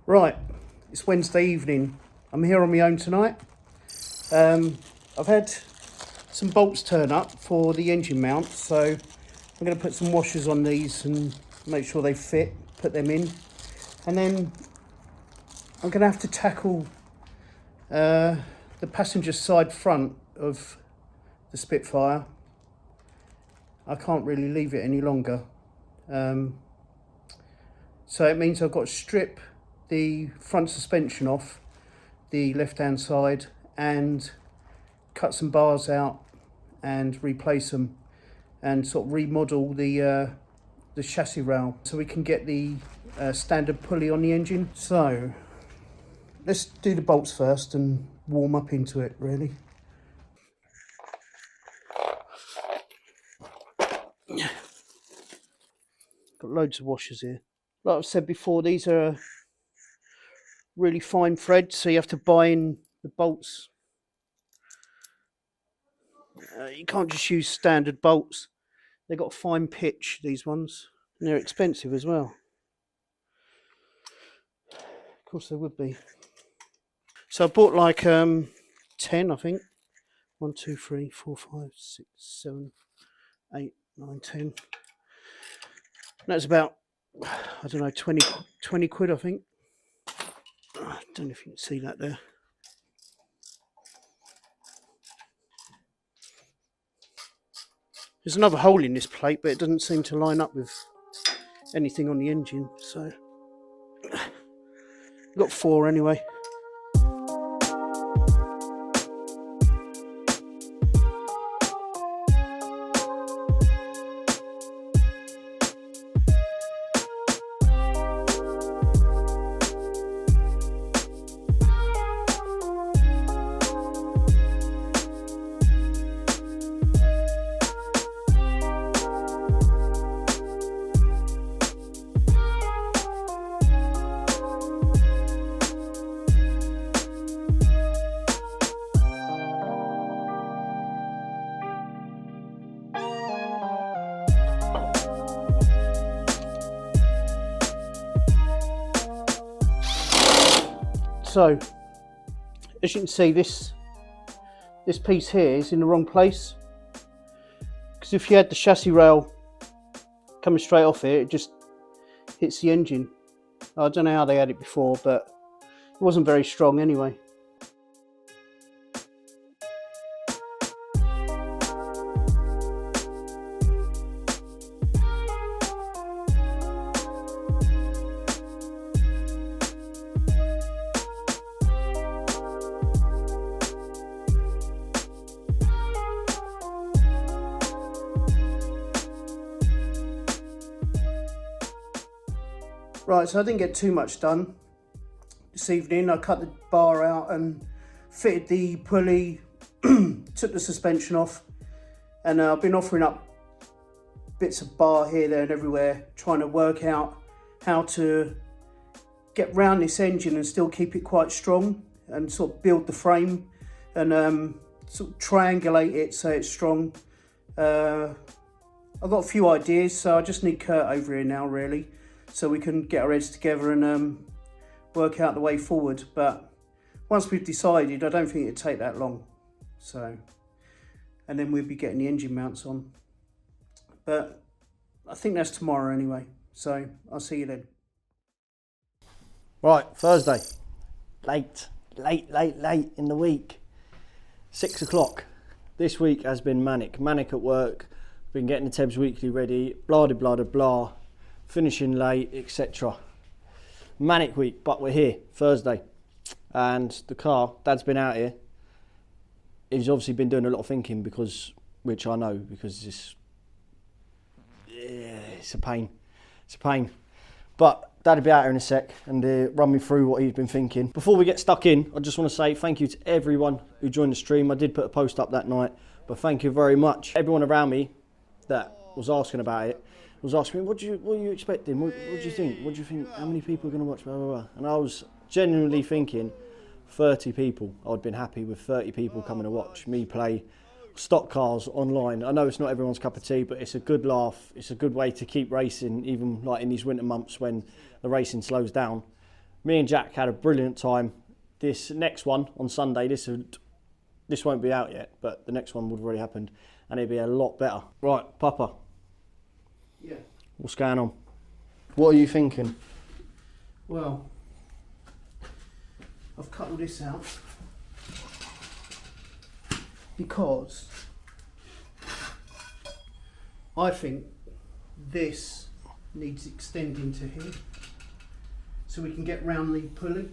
Right, it's Wednesday evening. I'm here on my own tonight. I've had some bolts turn up for the engine mount, so I'm going to put some washers on these and make sure they fit, put them in. And then I'm going to have to tackle the passenger side front of the Spitfire. I can't really leave it any longer. So it means I've got to strip the front suspension off the left hand side and cut some bars out and replace them and sort of remodel the chassis rail so we can get the standard pulley on the engine. So let's do the bolts first and warm up into it really. Got loads of washers here. Like I've said before, these are really fine thread, so you have to buy in the bolts. You can't just use standard bolts. They've got a fine pitch, these ones, and they're expensive as well. Of course they would be. So I bought like 10, I think. 1, 2, 3, 4, 5, 6, 7, 8, 9, 10. That's about, I don't know, 20 quid, I think. I don't know if you can see that there. There's another hole in this plate, but it doesn't seem to line up with anything on the engine, so got 4 anyway. So, as you can see, this piece here is in the wrong place, because if you had the chassis rail coming straight off it just hits the engine. I don't know how they had it before, but it wasn't very strong anyway. Right, so I didn't get too much done this evening. I cut the bar out and fitted the pulley, took the suspension off, and I've been offering up bits of bar here, there and everywhere, trying to work out how to get round this engine and still keep it quite strong and sort of build the frame and sort of triangulate it so it's strong. I've got a few ideas, so I just need Kurt over here now really, so we can get our heads together and work out the way forward. But once we've decided, I don't think it'd take that long. So, and then we'll be getting the engine mounts on. But I think that's tomorrow anyway. So I'll see you then. Right, Thursday. Late in the week. 6 o'clock. This week has been manic. Manic at work. Been getting the Tebbz Weekly ready. Blah, blah, blah, blah. Finishing late, etc. Manic week, but we're here, Thursday. And the car, Dad's been out here. He's obviously been doing a lot of thinking, because, which I know, because it's a pain. It's a pain. But Dad'll be out here in a sec and run me through what he's been thinking. Before we get stuck in, I just want to say thank you to everyone who joined the stream. I did put a post up that night, but thank you very much. Everyone around me that was asking about it was asking me, what are you expecting? What do you think? What do you think? How many people are going to watch? Blah, blah, blah. And I was genuinely thinking 30 people. I'd been happy with 30 people coming to watch me play stock cars online. I know it's not everyone's cup of tea, but it's a good laugh. It's a good way to keep racing, even like in these winter months when the racing slows down. Me and Jack had a brilliant time. This next one on Sunday, this won't be out yet, but the next one would have already happened, and it'd be a lot better. Right, Papa. Yeah. What's going on? What are you thinking? Well, I've cut all this out because I think this needs extending to here so we can get round the pulley.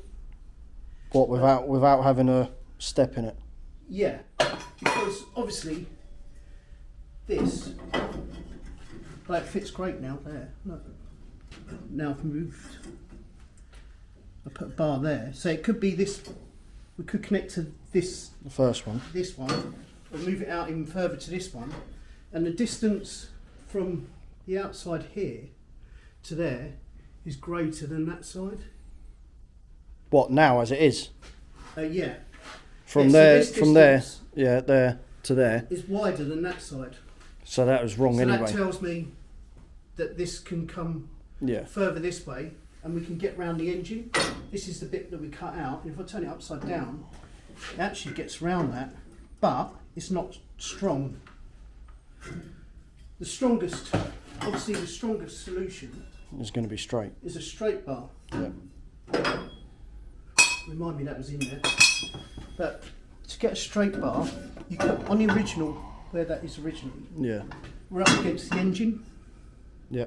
What, without having a step in it? Yeah, because obviously this, like, fits great now there. Look. Now I've moved, I put a bar there, so it could be this, we could connect to this, The first one. this one, or move it out even further to this one, and the distance from the outside here to there is greater than that side. What, now as it is? Yeah. From Yeah, so there, this from there, distance yeah, there to there. is wider than that side. So that was wrong So anyway. that tells me that this can come Yeah. further this way and we can get round the engine. This is the bit that we cut out, and if I turn it upside down it actually gets round that, but it's not strong. The strongest, obviously the strongest solution It's going to be straight. is a straight bar. Yeah. Remind me that was in there. But to get a straight bar, you can, on the original, where that is originally, Yeah. we're up against the engine, Yeah.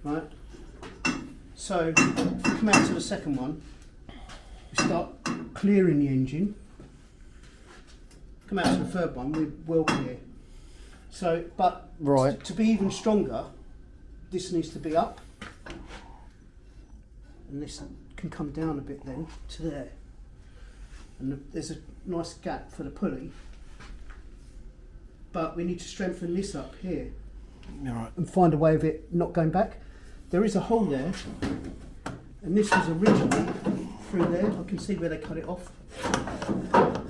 right? So if we come out to the second one, we start clearing the engine. Come out to the third one, we're well clear. So, but Right. to be even stronger, this needs to be up, and this can come down a bit then to there. And there's a nice gap for the pulley, but we need to strengthen this up here All right. and find a way of it not going back. There is a hole there, and this was originally through there. I can see where they cut it off.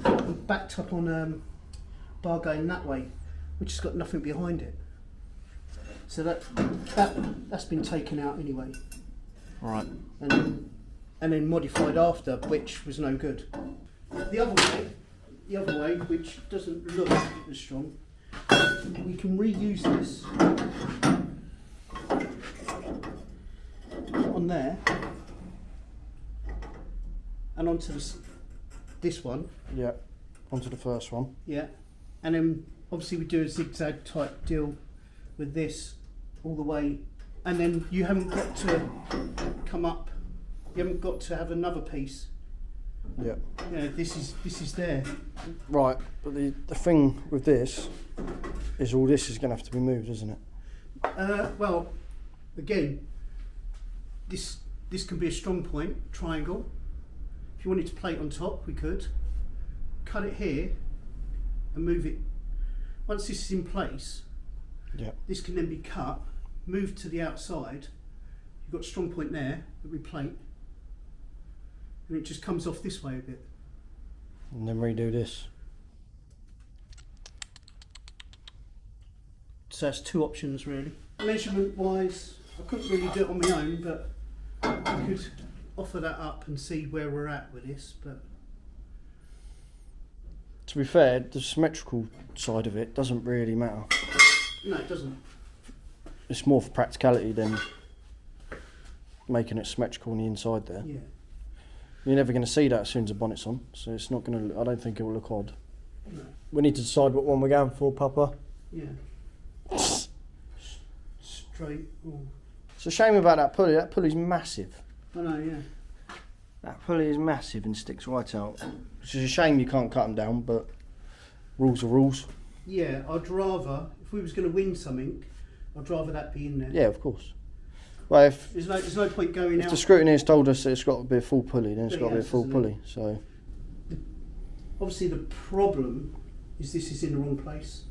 And backed up on bar going that way, which has got nothing behind it. So that's been taken out anyway, All right. and then modified after, which was no good. The other way, which doesn't look as strong, we can reuse this on there and onto this one. Yeah. Onto the first one. Yeah, and then obviously we do a zigzag type deal with this all the way, and then you haven't got to come up, you haven't got to have another piece. Yeah. You know, this is there. Right. But the thing with this is all this is going to have to be moved, isn't it? Well, again, this can be a strong point, triangle. If you wanted to plate on top, we could cut it here and move it. Once this is in place, Yeah. this can then be cut, moved to the outside. You've got a strong point there that we plate, and it just comes off this way a bit. And then redo this. So that's two options really. Measurement wise, I couldn't really do it on my own, but I could offer that up and see where we're at with this. But To be fair, the symmetrical side of it doesn't really matter. no, it doesn't. It's more for practicality than making it symmetrical on the inside there. Yeah. You're never going to see that as soon as the bonnet's on, so it's not going to. I don't think it will look odd. No. We need to decide what one we're going for, Papa. Yeah. Straight. Ooh. It's a shame about that pulley. That pulley's massive. I know. Yeah. That pulley is massive and sticks right out. Which is a shame you can't cut them down, but rules are rules. Yeah. I'd rather, if we was going to win something, I'd rather that be in there. Yeah, of course. Well, if There's no point going out. the scrutineers told us that it's got to be a full pulley, then it's But got to be a yes, full isn't it? pulley. So Obviously, the problem is this is in the wrong place.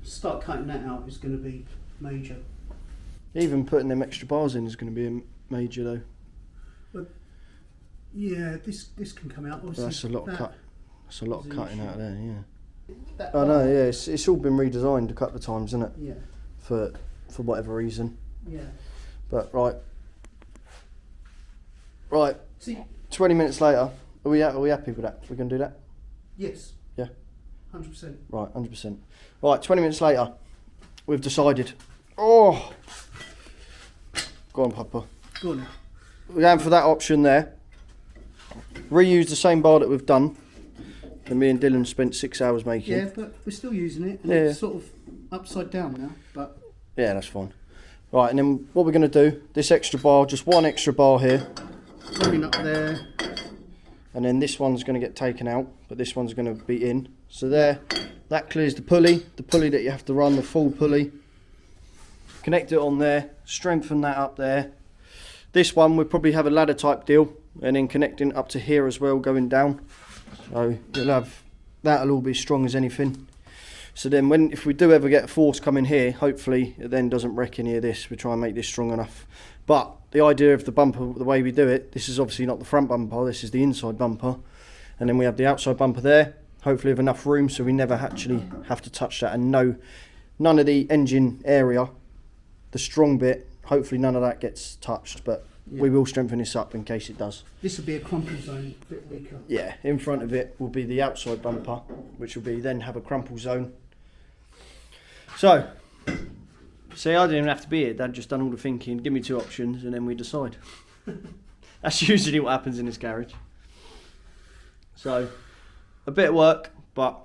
Start cutting that out is going to be major. even putting them extra bars in is going to be a major though. Yeah, this can come out. Obviously, That's a lot of that cut. That's a lot of is an cutting issue. out of there. Yeah. That I know. bar- Yeah, it's all been redesigned a couple of times, isn't it? Yeah, For whatever reason. yeah. But right, Right, See? 20 minutes later. Are we happy with that? We're going to do that? Yes. Yeah. 100%. Right, 100%. Right, 20 minutes later, we've decided. Oh! Go on, Papa. Go on. We're going for that option there. Reuse the same bar that we've done. And me and Dylan spent 6 hours making. Yeah, but we're still using it. And Yeah. It's sort of upside down now, but... Yeah, that's fine. Right, and then what we're going to do, this extra bar, just one extra bar here. Running up there. And then this one's going to get taken out, but this one's going to be in. So there, that clears the pulley that you have to run, the full pulley. Connect it on there, strengthen that up there. This one, we'll probably have a ladder type deal, and then connecting up to here as well, going down. So you'll have, that'll all be strong as anything. So then if we do ever get a force coming here, hopefully it then doesn't wreck any of this. We try and make this strong enough. But the idea of the bumper, the way we do it, this is obviously not the front bumper, this is the inside bumper. And then we have the outside bumper there, hopefully with enough room so we never actually have to touch that. And none of the engine area, the strong bit, hopefully none of that gets touched. But we will strengthen this up in case it does. This will be a crumple zone, a bit weaker. Yeah, in front of it will be the outside bumper, which will be then have a crumple zone. So, see, I didn't even have to be here. Dad just done all the thinking, give me 2 options, and then we decide. That's usually what happens in this garage. So, a bit of work, but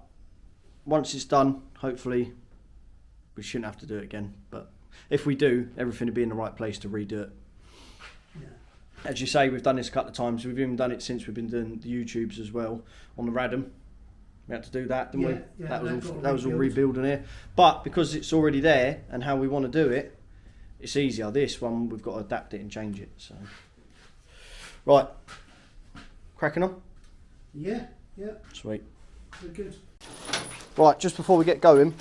once it's done, hopefully we shouldn't have to do it again. But if we do, everything will be in the right place to redo it. Yeah. As you say, we've done this a couple of times. We've even done it since we've been doing the YouTubes as well on the Radom. We had to do that, didn't we? Yeah, that was all rebuilding here. But because it's already there and how we want to do it, it's easier. This one, we've got to adapt it and change it. So, right, cracking on? Yeah. Sweet. We're good. Right, just before we get going,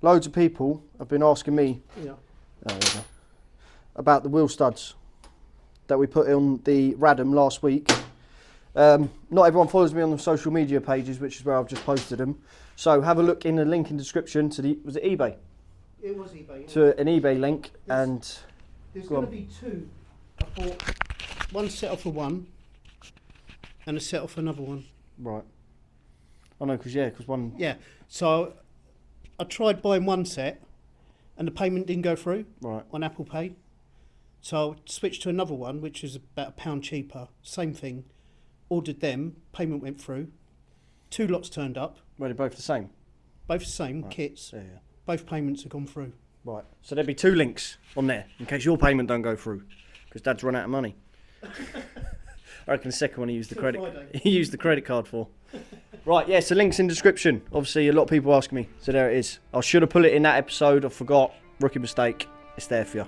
loads of people have been asking me about the wheel studs that we put on the Radom last week. Not everyone follows me on the social media pages, which is where I've just posted them. So have a look in the link in the description to was it eBay? It was eBay. Yeah. To an eBay link, and there's going to be 2. I bought one set off for one, and a set off for another one. Right. I know, because one. Yeah. So I tried buying one set, and the payment didn't go through. Right. On Apple Pay. So I switched to another one, which was about £1 cheaper. Same thing. Ordered them, payment went through. 2 lots turned up. Were they both the same? Both the same kits. Yeah. Both payments have gone through. Right. So there'll be 2 links on there in case your payment don't go through, because Dad's run out of money. I reckon the second one he used the credit card for. Right. Yeah. So links in description. Obviously, a lot of people ask me, so there it is. I should have put it in that episode. I forgot. Rookie mistake. It's there for you.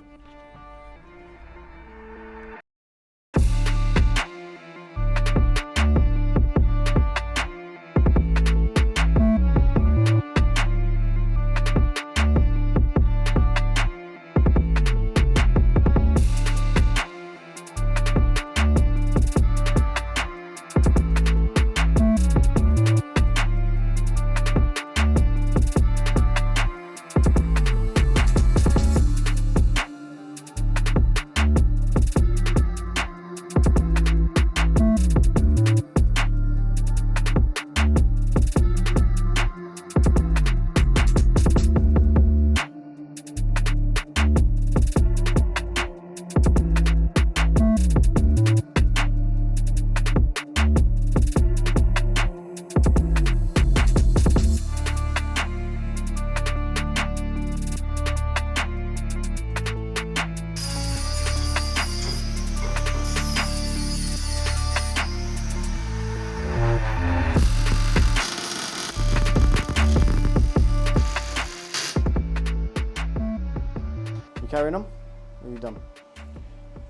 Carrying on? Or are you done?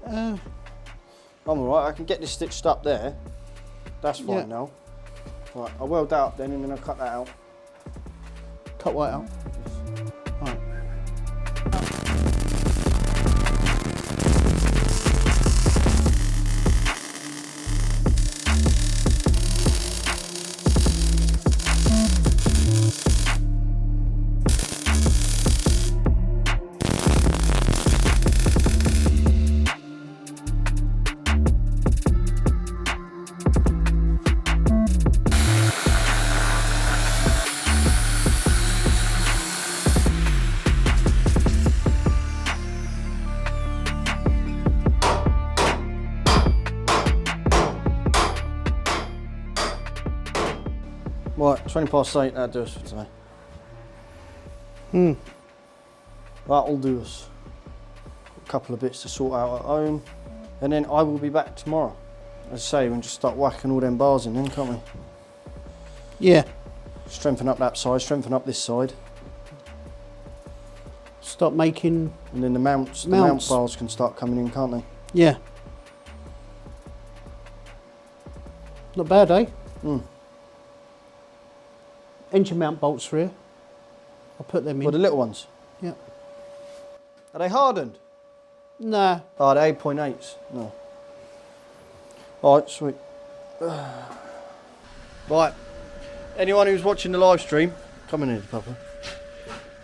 I'm alright, I can get this stitched up there. That's fine now. Right, I'll weld that up then and then I'll cut that out. Cut what out? Right. 20 past 8, that'll do us for today. That'll do us. A couple of bits to sort out at home, and then I will be back tomorrow. As I say, we can just start whacking all them bars in then, can't we? Yeah. Strengthen up that side, strengthen up this side. Start making... And then the mount bars can start coming in, can't they? Yeah. Not bad, eh? Engine mount bolts for here. I'll put them in. Well, the little ones? Yeah. Are they hardened? Nah. Oh, they're 8.8s? No. Alright, sweet. Right. Anyone who's watching the live stream, come in here, Papa.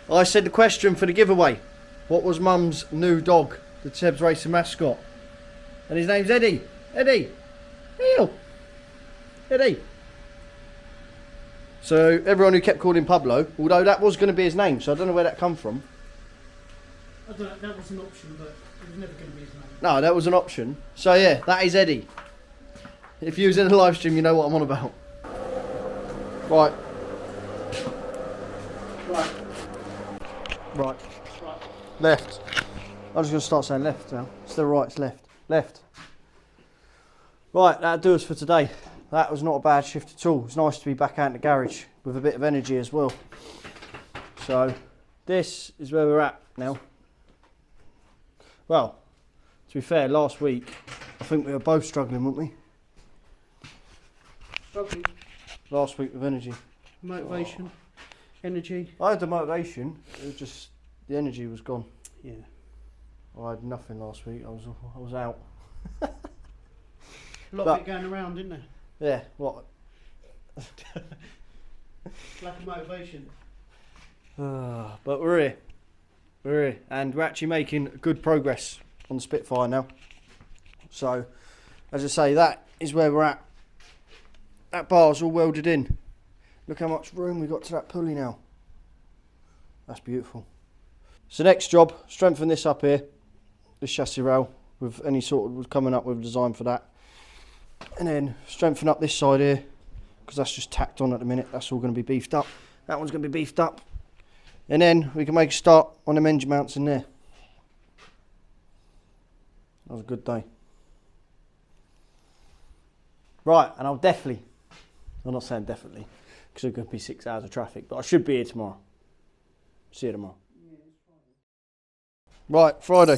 I said the question for the giveaway. What was Mum's new dog, the Tebbz Racing mascot? And his name's Eddie. Eddie! Heel! Eddie! So, everyone who kept calling Pablo, although that was going to be his name, so I don't know where that come from. I don't know, that was an option, but it was never going to be his name. No, that was an option. So yeah, that is Eddie. If you was in the live stream, you know what I'm on about. Right. Right. Right. Left. I'm just going to start saying left now. Instead of right, it's left. Left. Right, that'll do us for today. That was not a bad shift at all. It's nice to be back out in the garage with a bit of energy as well. So, this is where we're at now. Well, to be fair, last week, I think we were both struggling, weren't we? Struggling. Last week with energy. Motivation. Energy. I had the motivation, it was just, the energy was gone. Yeah. I had nothing last week, I was out. A lot of it going around, isn't there? Yeah, what? Lack of motivation. But we're here. We're here. And we're actually making good progress on the Spitfire now. So, as I say, that is where we're at. That bar's all welded in. Look how much room we got to that pulley now. That's beautiful. So next job, strengthen this up here. This chassis rail with any sort of, coming up with a design for that. And then strengthen up this side here, because that's just tacked on at the minute. That's all going to be beefed up. That one's going to be beefed up. And then we can make a start on them engine mounts in there. That was a good day. Right, and I'm not saying definitely, because there's going to be 6 hours of traffic, but I should be here tomorrow. See you tomorrow. Right, Friday.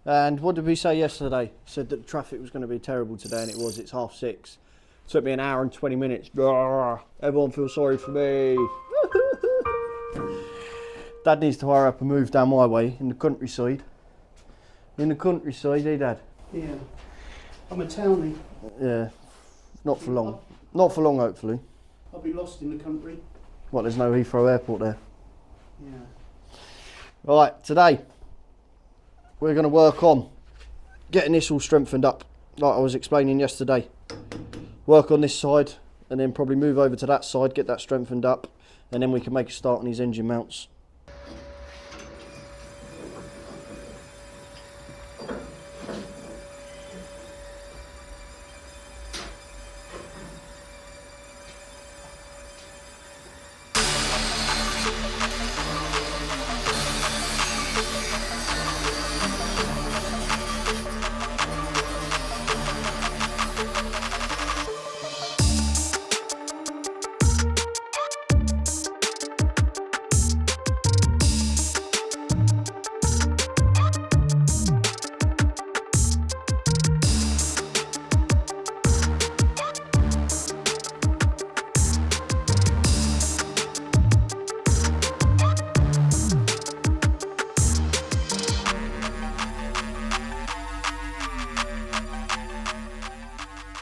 And what did we say yesterday? Said that the traffic was going to be terrible today, and it was. It's 6:30. Took me an hour and 20 minutes. Everyone feels sorry for me. Dad needs to hurry up and move down my way in the countryside. In the countryside, eh, Dad? Yeah. I'm a townie. Yeah. Not for long. Not for long, hopefully. I'll be lost in the country. What, there's no Heathrow Airport there? Yeah. Right, today we're going to work on getting this all strengthened up, like I was explaining yesterday. Work on this side, and then probably move over to that side, get that strengthened up, and then we can make a start on these engine mounts.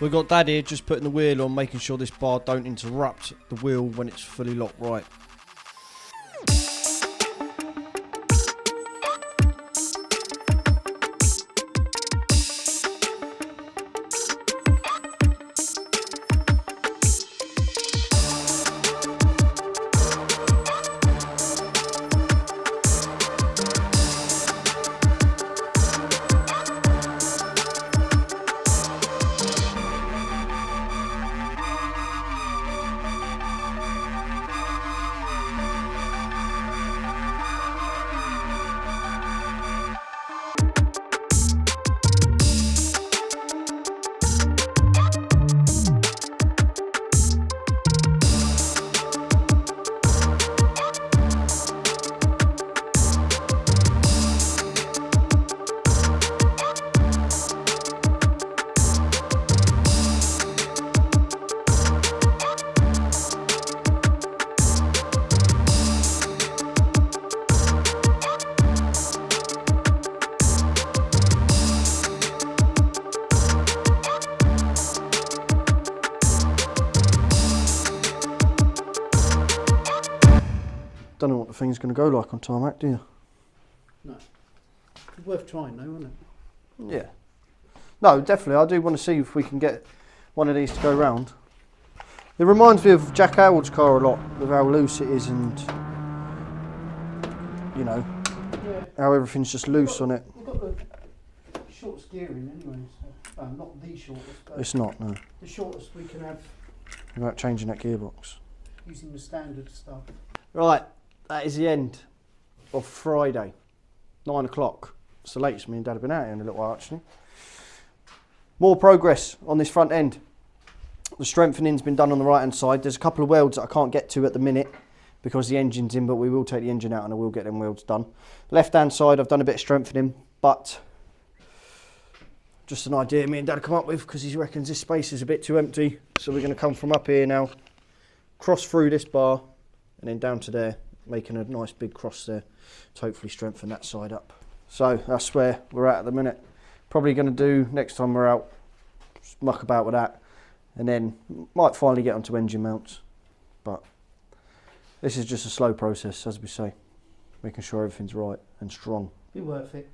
We've got Dad here just putting the wheel on, making sure this bar don't interrupt the wheel when it's fully locked right. Don't know what the thing's going to go like on tarmac, do you? No. It's worth trying though, isn't it? Yeah. No, definitely. I do want to see if we can get one of these to go round. It reminds me of Jack Howard's car a lot, with how loose it is and, you know, how everything's just loose on it. We've got the shortest gearing anyway, so, not the shortest, but It's not, no. the shortest we can have Without changing that gearbox. using the standard stuff. Right, that is the end of Friday, 9 o'clock. It's the latest me and Dad have been out here in a little while, actually. More progress on this front end. The strengthening's been done on the right hand side. There's a couple of welds that I can't get to at the minute because the engine's in, but we will take the engine out and I will get them welds done. Left hand side I've done a bit of strengthening, but just an idea me and Dad come up with because he reckons this space is a bit too empty. So we're going to come from up here now, cross through this bar and then down to there, making a nice big cross there to hopefully strengthen that side up. So that's where we're at the minute. Probably going to do, next time we're out, muck about with that. And then might finally get onto engine mounts. But this is just a slow process, as we say. Making sure everything's right and strong. Be worth it.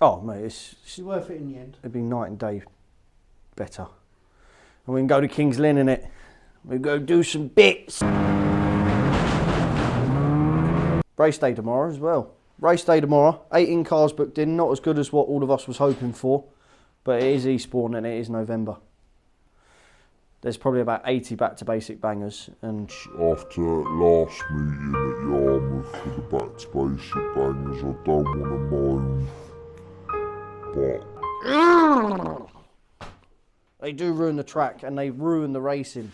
Oh, mate, it's Be worth it in the end. it'd be night and day better. And we can go to King's Lynn in it. We go do some bits. Race day tomorrow as well. Race day tomorrow. 18 cars booked in. Not as good as what all of us was hoping for. But it is Eastbourne and it is November. There's probably about 80 back to basic bangers, and after last meeting at Yarmouth for the back to basic bangers, I don't want to moan, but they do ruin the track and they ruin the racing.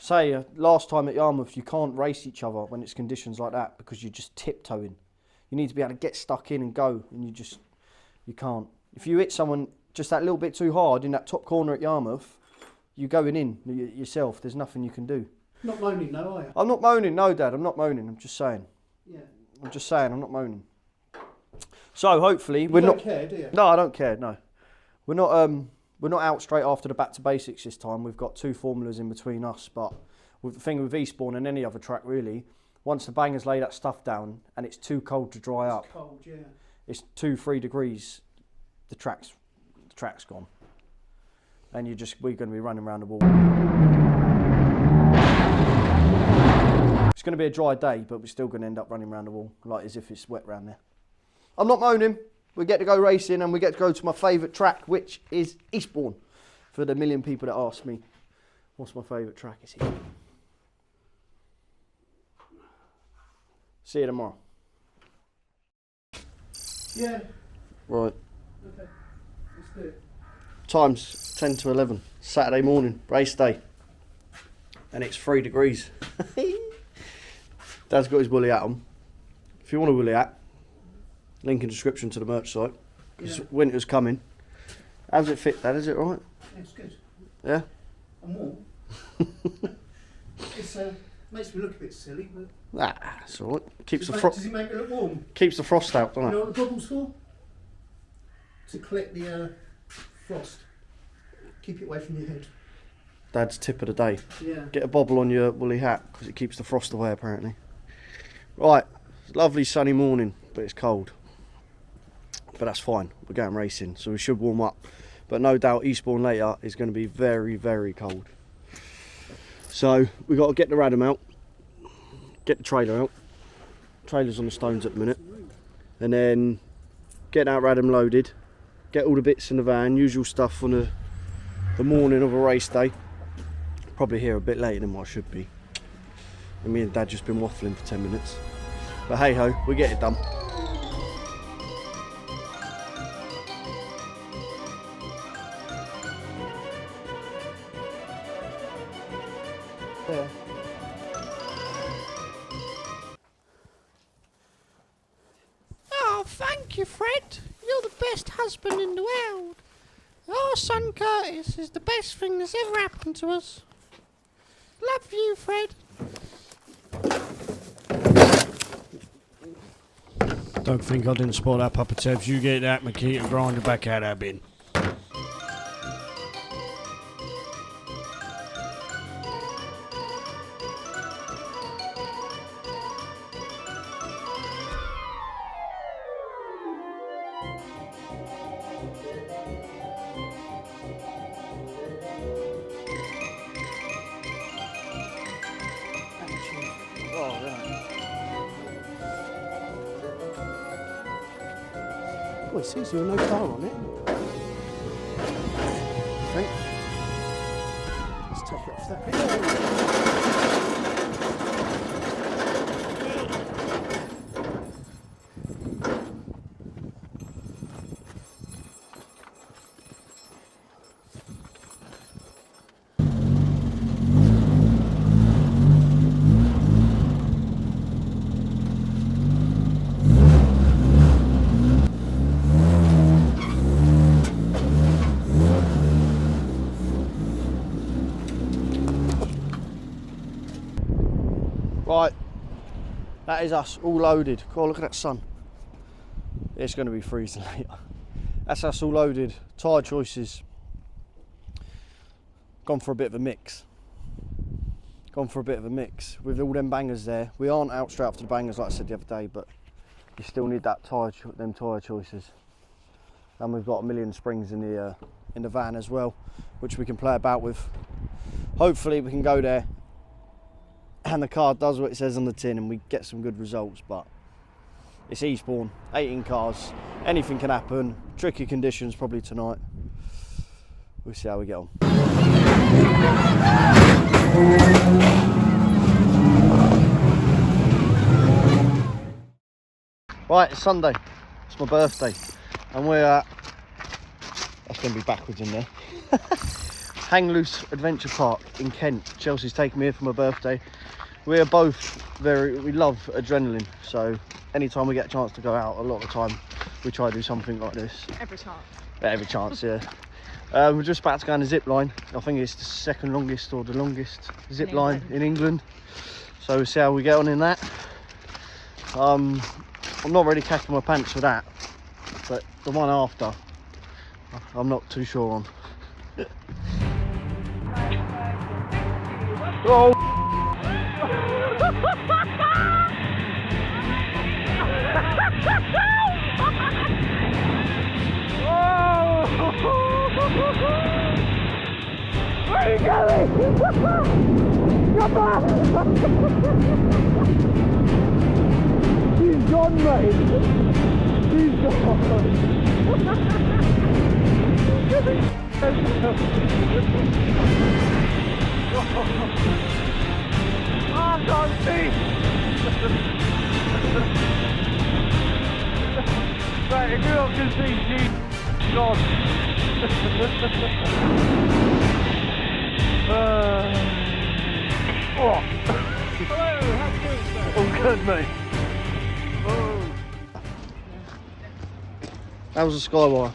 Say, last time at Yarmouth, you can't race each other when it's conditions like that because you're just tiptoeing. You need to be able to get stuck in and go, and you can't. If you hit someone just that little bit too hard in that top corner at Yarmouth, you're going in yourself. There's nothing you can do. Not moaning, no, are you? I'm not moaning, no, Dad. I'm not moaning. I'm just saying. Yeah. I'm just saying. I'm not moaning. So hopefully You we're don't not. care, do you? No, I don't care. No, we're not. We're not out straight after the back to basics this time. We've got 2 formulas in between us. But with the thing with Eastbourne and any other track really, once the bangers lay that stuff down and it's too cold to dry up, Cold, yeah. it's 2-3 degrees. The track's gone. And we're going to be running around the wall. It's going to be a dry day, but we're still going to end up running around the wall, like as if it's wet around there. I'm not moaning. We get to go racing and we get to go to my favourite track, which is Eastbourne. For the million people that ask me, what's my favourite track? It's Eastbourne. See you tomorrow. Yeah. Right. Okay. Let's do it. Time's 10 to 11, Saturday morning, race day, and it's 3 degrees. Dad's got his woolly hat on. If you want a woolly hat, link in description to the merch site, because winter's coming. How does it fit, Dad? Is it all right? Yeah, it's good. Yeah? I'm warm. It's makes me look a bit silly, but Nah, it's all right. does it make me look warm? Keeps the frost out, You doesn't know it? what the goggles for? To collect the frost. Keep it away from your head. Dad's tip of the day. Yeah. Get a bobble on your woolly hat, because it keeps the frost away, apparently. Right, lovely sunny morning, but it's cold. But that's fine, we're going racing, so we should warm up. But no doubt Eastbourne later is going to be very, very cold. So we've got to get the radam out, get the trailer out. Trailer's on the stones at the minute. And then get that radam loaded, get all the bits in the van, usual stuff on the morning of a race day. Probably here a bit later than what I should be. And me and Dad just been waffling for 10 minutes. But hey ho, we get it done. Yeah. Oh, thank you, Fred. You're the best husband in the world. Our son Curtis is the best thing that's ever happened to us. Love you, Fred. Don't think I didn't spot that, Papa Tebbz. You get that, McKee, and grind it back out of that bin. Oh, right. Oh, it seems there are no car on it. I think. Let's take it off that bit. Right, that is us all loaded. God, look at that sun. It's going to be freezing later. That's us all loaded. Tyre choices. Gone for a bit of a mix. With all them bangers there. We aren't out straight after the bangers like I said the other day, but you still need that them tyre choices. And we've got a million springs in the van as well, which we can play about with. Hopefully we can go there and the car does what it says on the tin and we get some good results, but it's Eastbourne, 18 cars, anything can happen. Tricky conditions probably tonight. We'll see how we get on. Right, it's Sunday, it's my birthday, and we're at, that's going to be backwards in there, Hang Loose Adventure Park in Kent. Chelsea's taking me here for my birthday. We are both we love adrenaline, so anytime we get a chance to go out, a lot of the time we try to do something like this. Every chance. Every chance, yeah. We're just about to go on a zip line. I think it's the second longest or the longest zip line in England. So we'll see how we get on in that. I'm not really cacking my pants for that, but the one after, I'm not too sure on. Oh! Where are you going? Come on! He's gone, mate. He's gone. Oh, I can't see. Right, if you all can see, she's gone. Oh. Hello, how's it going, sir? All good, mate. Oh. That was a Skywire.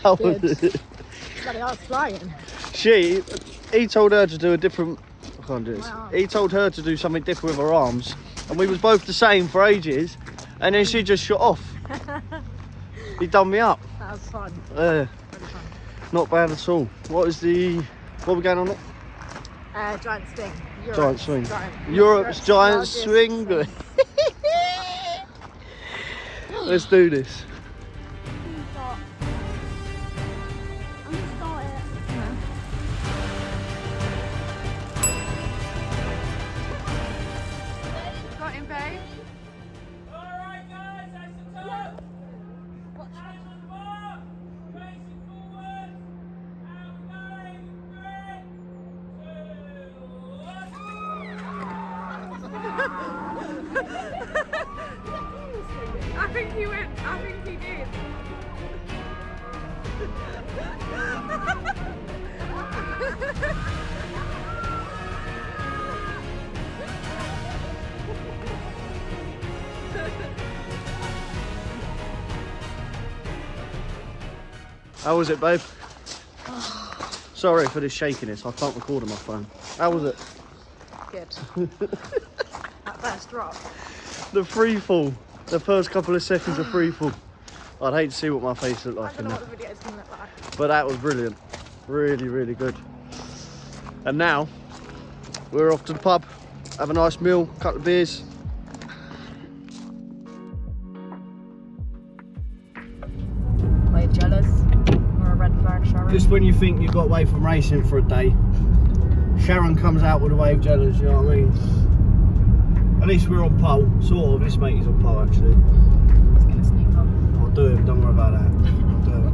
How was it? Bloody hell, it's flying. He told her to do a different, I can't do this. He told her to do something different with her arms, and we was both the same for ages, and then she just shot off. He done me up. That was fun. Really fun. Not bad at all. What are we going on it? Giant swing. Giant swing. Europe's Europe's giant largest swing. Let's do this. Got him, babe. Alright guys, that's the top! Hands on the bar! Facing forward! And we're going! 3, 2, 1! I think he did. How was it, babe? Sorry for this shakiness, I can't record on my phone. How was it? Good. That first drop. The free fall. The first couple of seconds of free fall. I'd hate to see what my face looked I like don't in know that. what the video is going to look like. But that was brilliant. Really, really good. And now, we're off to the pub, have a nice meal, couple of beers. Wave, Joe. bad, Sharon. Just when you think you got away from racing for a day, Sharon comes out with a wave jealous, you know what I mean? At least we're on pole, sort of. This mate is on pole actually. It's gonna sneak up. I'll do it, don't worry about that. I'll do it.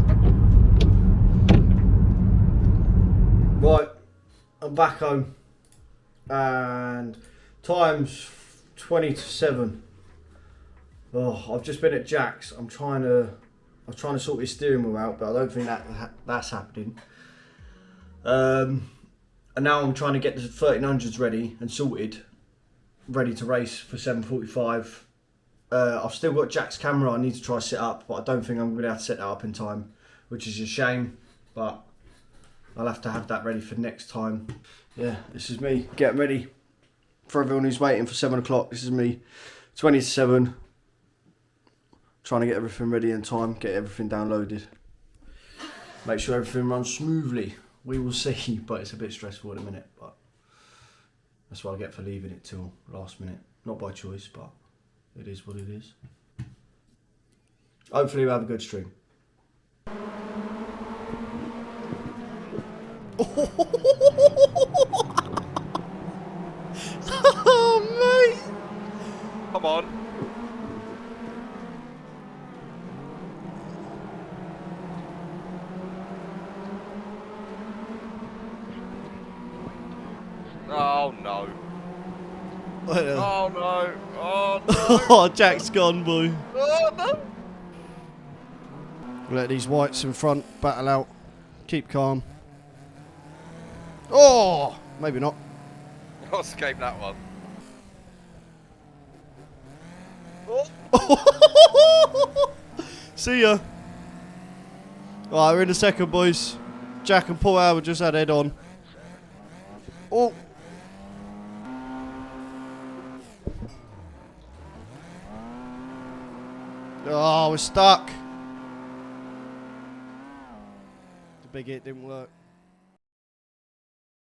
Right, I'm back home and time's 20 to 7. Oh, I've just been at Jack's. I'm trying to sort his steering wheel out, but I don't think that's happening. And now I'm trying to get the 1300s ready and sorted, ready to race for 7:45. I've still got Jack's camera I need to try to set up, but I don't think I'm going to be able to set that up in time, which is a shame, but I'll have to have that ready for next time. Yeah, this is me getting ready for everyone who's waiting for 7 o'clock. This is me, 20 to 7, trying to get everything ready in time, get everything downloaded, make sure everything runs smoothly. We will see, but it's a bit stressful at the minute, but that's what I get for leaving it till last minute. Not by choice, but it is what it is. Hopefully we'll have a good stream. Oh, mate! Come on. Oh no. Oh no. Oh no. Oh, Jack's gone, boy. Oh no. Let these whites in front battle out. Keep calm. Oh, maybe not. I'll escape that one. See ya. Alright, we're in the second, boys. Jack and Paul Howard just had head on. Oh. Oh, we're stuck. The big hit didn't work.